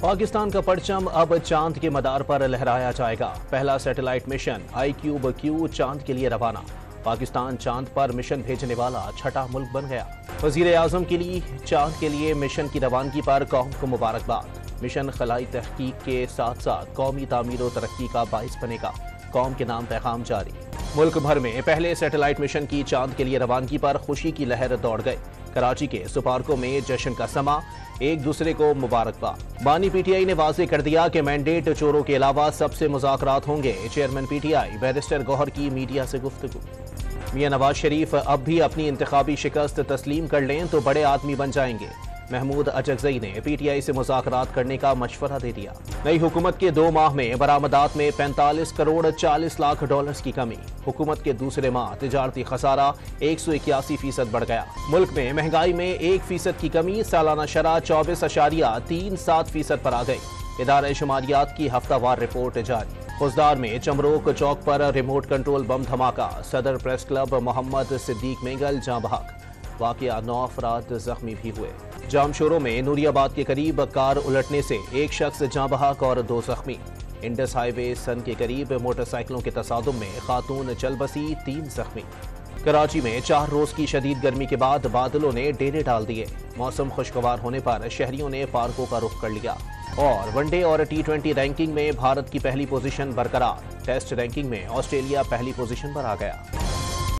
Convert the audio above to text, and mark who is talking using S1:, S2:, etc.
S1: पाकिस्तान का परचम अब चांद के मदार पर लहराया जाएगा। पहला सैटेलाइट मिशन IQ-BQ चांद के लिए रवाना। पाकिस्तान चांद पर मिशन भेजने वाला छठा मुल्क बन गया। वजीर आजम के लिए चांद के लिए मिशन की रवानगी पर कौम को मुबारकबाद। मिशन खलाई तहकीक के साथ साथ कौमी तामीर और तरक्की का बाइस बनेगा। कौम के नाम पैगाम जारी। मुल्क भर में पहले सैटेलाइट मिशन की चांद के लिए रवानगी पर खुशी की लहर दौड़ गई। कराची के सुपार्को में जश्न का समा, एक दूसरे को मुबारकबाद। बानी PTI ने वाज़ेह कर दिया कि मैंडेट चोरों के अलावा सबसे मुज़ाकरात होंगे। चेयरमैन PTI बैरिस्टर गौहर की मीडिया से गुफ्तगू। मियां नवाज शरीफ अब भी अपनी इंतखाबी शिकस्त तस्लीम कर लें तो बड़े आदमी बन जाएंगे। महमूद अजगज़ई ने PTI से मुज़ाकरात करने का मशवरा दे दिया। नई हुकूमत के 2 माह में बरामदात में 45 करोड़ 40 लाख डॉलर्स की कमी। हुकूमत के दूसरे माह तिजारती खसारा 181% बढ़ गया। मुल्क में महंगाई में 1% की कमी, सालाना शरह 24.37% पर आ गई। इदारे शुमारियात की हफ्तावार रिपोर्ट जारी। खुजदार में चमरोक चौक पर रिमोट कंट्रोल बम धमाका। सदर प्रेस क्लब मोहम्मद सिद्दीक मेंगल जाँ बहक। वाकया 9 अफराद जख्मी भी हुए। जामशोरों में नूरियाबाद के करीब कार उलटने से एक शख्स जाँ बहक और 2 जख्मी। इंडस हाईवे सन के करीब मोटरसाइकिलों के तसादुम में खातून चल बसी, 3 जख्मी। कराची में 4 रोज की शदीद गर्मी के बाद बादलों ने डेरे डाल दिए। मौसम खुशगवार होने पर शहरियों ने पार्कों का रुख कर लिया। और वनडे और T20 रैंकिंग में भारत की पहली पोजीशन बरकरार। टेस्ट रैंकिंग में ऑस्ट्रेलिया पहली पोजीशन पर आ गया।